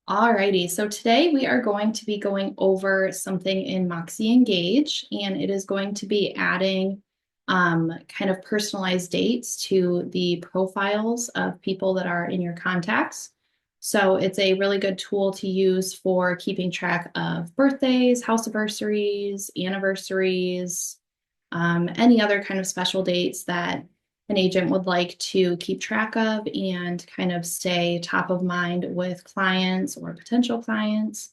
Alrighty, so today we are going to be going over something in Moxi Engage, and it is going to be adding kind of personalized dates to the profiles of people that are in your contacts. So it's a really good tool to use for keeping track of birthdays, house-iversaries, anniversaries, any other kind of special dates that an agent would like to keep track of and kind of stay top of mind with clients or potential clients.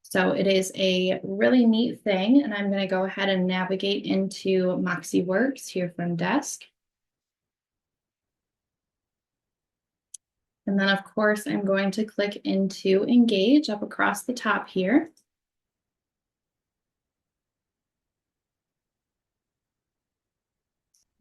So it is a really neat thing, and I'm going to go ahead and navigate into Moxie Works here from desk. And then of course, I'm going to click into Engage up across the top here.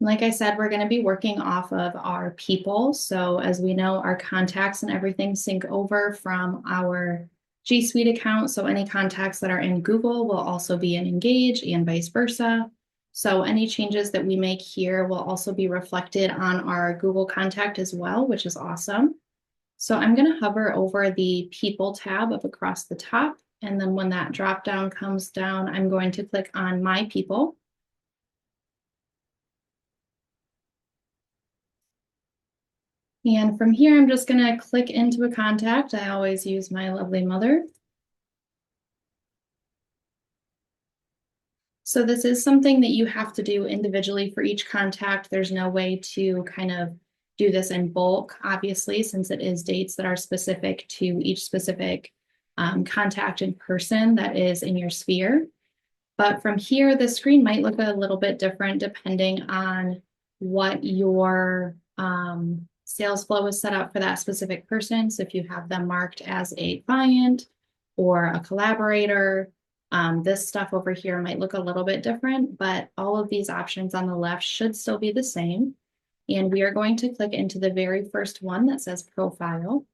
Like I said, we're going to be working off of our people. So as we know, our contacts and everything sync over from our G Suite account. So any contacts that are in Google will also be in Engage and vice versa. So any changes that we make here will also be reflected on our Google contact as well, which is awesome. So I'm going to hover over the People tab up across the top. And then when that drop down comes down, I'm going to click on My People. And from here, I'm just going to click into a contact. I always use my lovely mother. So this is something that you have to do individually for each contact. There's no way to kind of do this in bulk, obviously, since it is dates that are specific to each specific contact in person that is in your sphere. But from here, the screen might look a little bit different depending on what your sales flow is set up for that specific person. So if you have them marked as a client or a collaborator, this stuff over here might look a little bit different, but all of these options on the left should still be the same. And we are going to click into the very first one that says profile.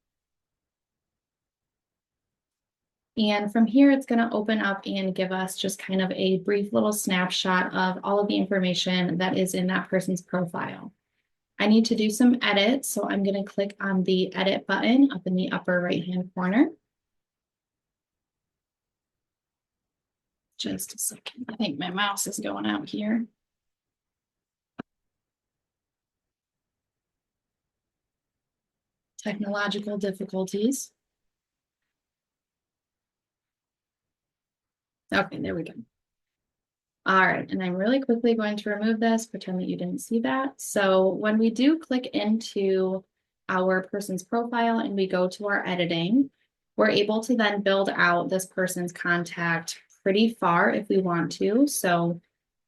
And from here, it's going to open up and give us just kind of a brief little snapshot of all of the information that is in that person's profile. I need to do some edits, so I'm going to click on the edit button up in the upper right-hand corner. Just a second. I think my mouse is going out here. Technological difficulties. Okay, there we go. All right, and I'm really quickly going to remove this, pretend that you didn't see that. So when we do click into our person's profile and we go to our editing, we're able to then build out this person's contact pretty far if we want to. So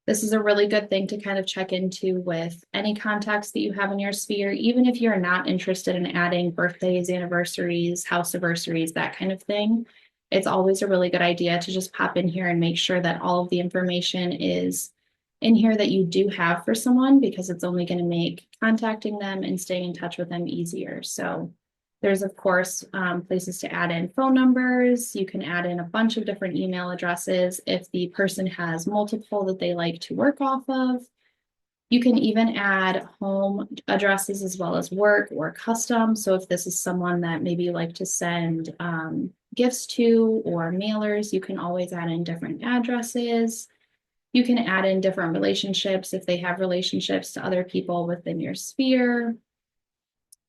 this is a really good thing to kind of check into with any contacts that you have in your sphere, even if you're not interested in adding birthdays, anniversaries, house-iversaries, that kind of thing. It's always a really good idea to just pop in here and make sure that all of the information is in here that you do have for someone, because it's only going to make contacting them and staying in touch with them easier. So there's, of course, places to add in phone numbers. You can add in a bunch of different email addresses if the person has multiple that they like to work off of. You can even add home addresses as well as work or custom. So if this is someone that maybe you like to send gifts to or mailers, you can always add in different addresses. You can add in different relationships if they have relationships to other people within your sphere.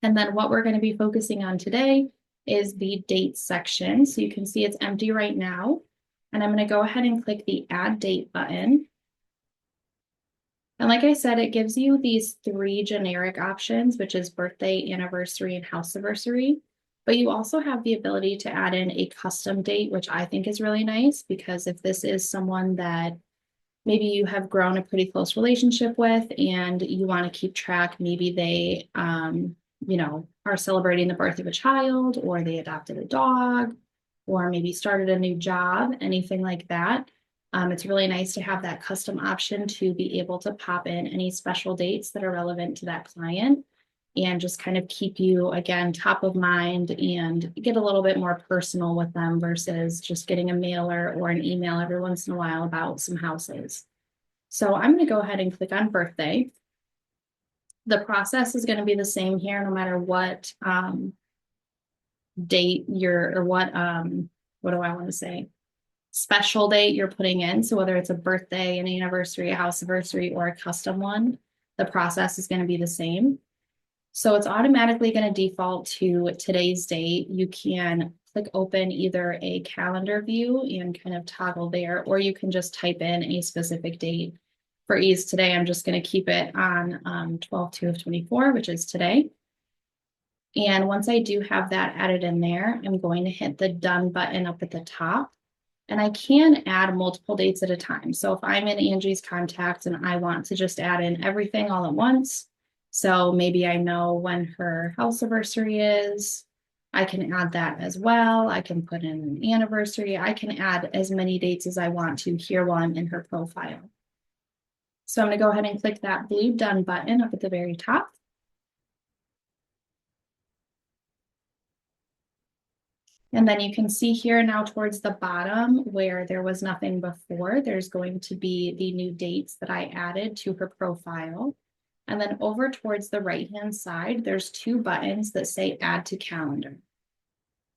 And then what we're going to be focusing on today is the dates section. So you can see it's empty right now. And I'm going to go ahead and click the Add Date button. And like I said, it gives you these three generic options, which is birthday, anniversary, and house-iversary. But you also have the ability to add in a custom date, which I think is really nice, because if this is someone that maybe you have grown a pretty close relationship with and you want to keep track, maybe they are celebrating the birth of a child, or they adopted a dog, or maybe started a new job, anything like that. It's really nice to have that custom option to be able to pop in any special dates that are relevant to that client and just kind of keep you, again, top of mind and get a little bit more personal with them versus just getting a mailer or an email every once in a while about some houses. So I'm going to go ahead and click on birthday. The process is going to be the same here no matter what date or what do I want to say? Special date you're putting in. So whether it's a birthday, an anniversary, a house anniversary, or a custom one, the process is going to be the same. So it's automatically going to default to today's date. You can click open either a calendar view and kind of toggle there, or you can just type in a specific date. For ease today, I'm just going to keep it on 12/2 of 24, which is today. And once I do have that added in there, I'm going to hit the done button up at the top. And I can add multiple dates at a time. So if I'm in Angie's contacts and I want to just add in everything all at once, so maybe I know when her house anniversary is, I can add that as well. I can put in an anniversary. I can add as many dates as I want to here while I'm in her profile. So I'm going to go ahead and click that blue done button up at the very top. And then you can see here now towards the bottom where there was nothing before, there's going to be the new dates that I added to her profile. And then over towards the right-hand side, there's two buttons that say add to calendar.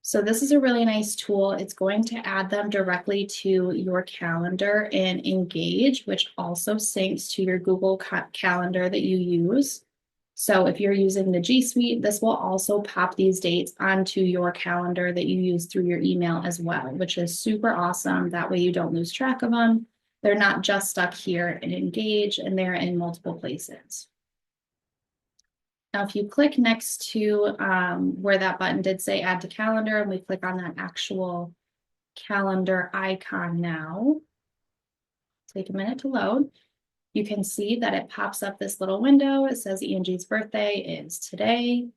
So this is a really nice tool. It's going to add them directly to your calendar in Engage, which also syncs to your Google Calendar that you use. So if you're using the G Suite, this will also pop these dates onto your calendar that you use through your email as well, which is super awesome. That way you don't lose track of them. They're not just stuck here in Engage, and they're in multiple places. Now, if you click next to where that button did say add to calendar, and we click on that actual calendar icon now, take a minute to load. You can see that it pops up this little window. It says Angie's birthday is today.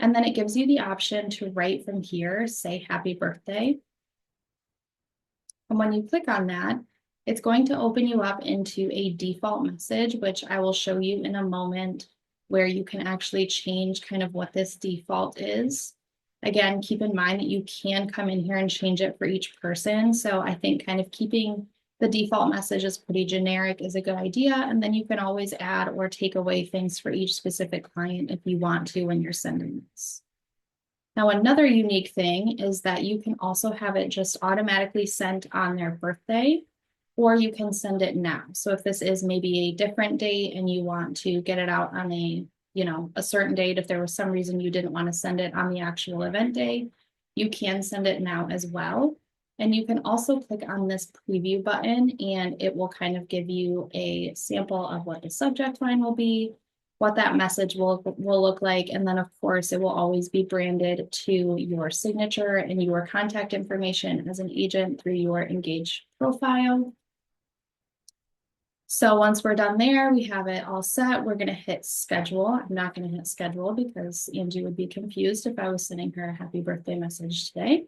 And then it gives you the option to write from here, say happy birthday. And when you click on that, it's going to open you up into a default message, which I will show you in a moment, where you can actually change kind of what this default is. Again, keep in mind that you can come in here and change it for each person. So I think kind of keeping the default message is pretty generic is a good idea. And then you can always add or take away things for each specific client if you want to when you're sending this. Now, another unique thing is that you can also have it just automatically sent on their birthday, or you can send it now. So if this is maybe a different date and you want to get it out on a certain date, if there was some reason you didn't want to send it on the actual event day, you can send it now as well. And you can also click on this preview button and it will kind of give you a sample of what the subject line will be, what that message will look like. And then of course, it will always be branded to your signature and your contact information as an agent through your Engage profile. So once we're done there, we have it all set. We're going to hit schedule. I'm not going to hit schedule because Angie would be confused if I was sending her a happy birthday message today.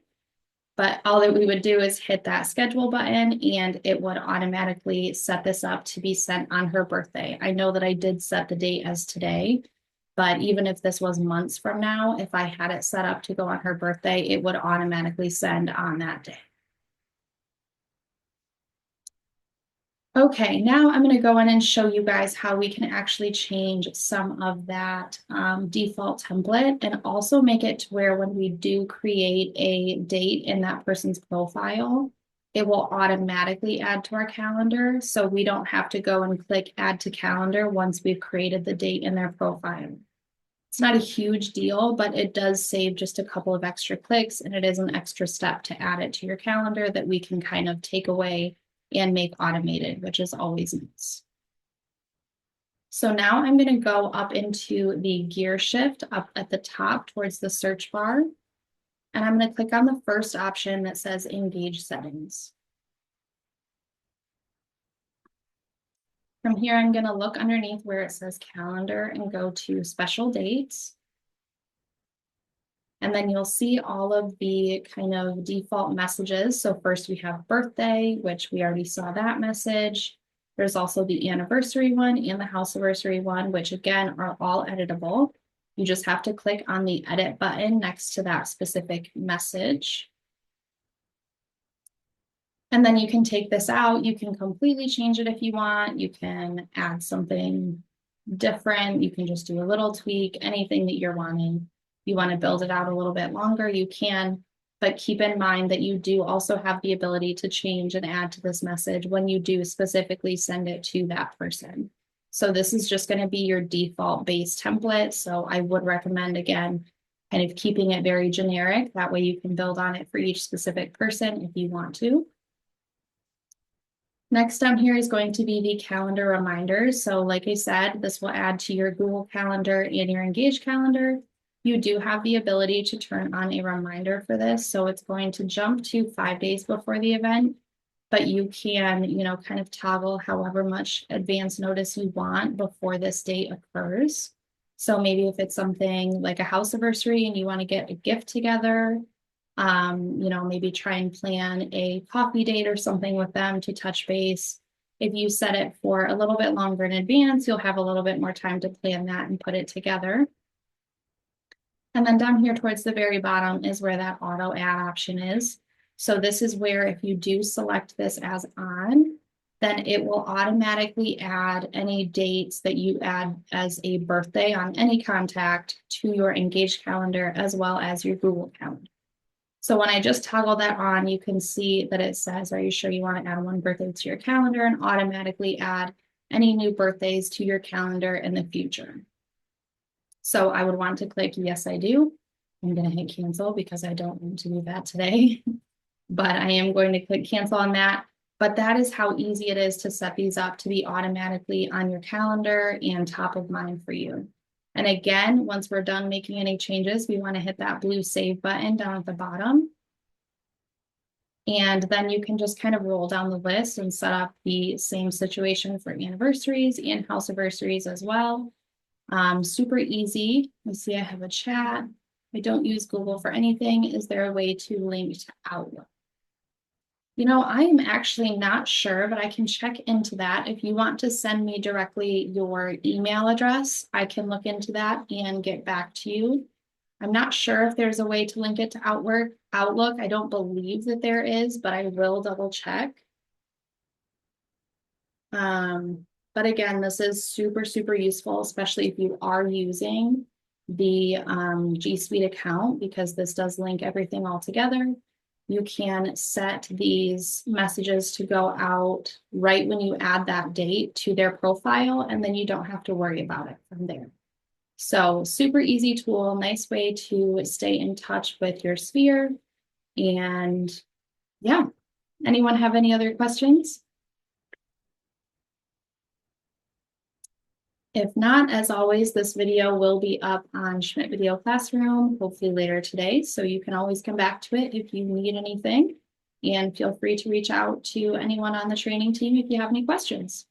But all that we would do is hit that schedule button and it would automatically set this up to be sent on her birthday. I know that I did set the date as today, but even if this was months from now, if I had it set up to go on her birthday, it would automatically send on that day. Okay, now I'm going to go in and show you guys how we can actually change some of that default template and also make it to where when we do create a date in that person's profile, it will automatically add to our calendar. So we don't have to go and click add to calendar once we've created the date in their profile. It's not a huge deal, but it does save just a couple of extra clicks, and it is an extra step to add it to your calendar that we can kind of take away and make automated, which is always nice. So now I'm going to go up into the gear shift up at the top towards the search bar. And I'm going to click on the first option that says Engage Settings. From here, I'm going to look underneath where it says Calendar and go to Special Dates. And then you'll see all of the kind of default messages. So first we have birthday, which we already saw that message. There's also the anniversary one and the house anniversary one, which again are all editable. You just have to click on the edit button next to that specific message. And then you can take this out. You can completely change it if you want. You can add something different. You can just do a little tweak, anything that you're wanting. you want to build it out a little bit longer, you can, but keep in mind that you do also have the ability to change and add to this message when you do specifically send it to that person. So this is just going to be your default base template. So I would recommend, again, kind of keeping it very generic. That way you can build on it for each specific person if you want to. Next down here is going to be the calendar reminders. So like I said, this will add to your Google Calendar and your Engage calendar. You do have the ability to turn on a reminder for this. So it's going to jump to 5 days before the event, but you can, kind of toggle however much advance notice you want before this date occurs. So maybe if it's something like a House-Iversary and you want to get a gift together, maybe try and plan a coffee date or something with them to touch base. If you set it for a little bit longer in advance, you'll have a little bit more time to plan that and put it together. And then down here towards the very bottom is where that auto add option is. So this is where if you do select this as on, then it will automatically add any dates that you add as a birthday on any contact to your Engage calendar as well as your Google calendar. So when I just toggle that on, you can see that it says, are you sure you want to add one birthday to your calendar, and automatically add any new birthdays to your calendar in the future. So I would want to click yes, I do. I'm going to hit cancel because I don't want to do that today, but I am going to click cancel on that. But that is how easy it is to set these up to be automatically on your calendar and top of mind for you. And again, once we're done making any changes, we want to hit that blue save button down at the bottom. And then you can just kind of roll down the list and set up the same situation for anniversaries and House-Iversaries as well. Super easy. Let's see, I have a chat. I don't use Google for anything. Is there a way to link to Outlook? I am actually not sure, but I can check into that. If you want to send me directly your email address, I can look into that and get back to you. I'm not sure if there's a way to link it to Outlook. I don't believe that there is, but I will double check. But again, this is super, super useful, especially if you are using the G Suite account, because this does link everything all together. You can set these messages to go out right when you add that date to their profile, and then you don't have to worry about it from there. So super easy tool, nice way to stay in touch with your sphere. And yeah, anyone have any other questions? If not, as always, this video will be up on Schmidt Video Classroom, hopefully later today. So you can always come back to it if you need anything. And feel free to reach out to anyone on the training team if you have any questions.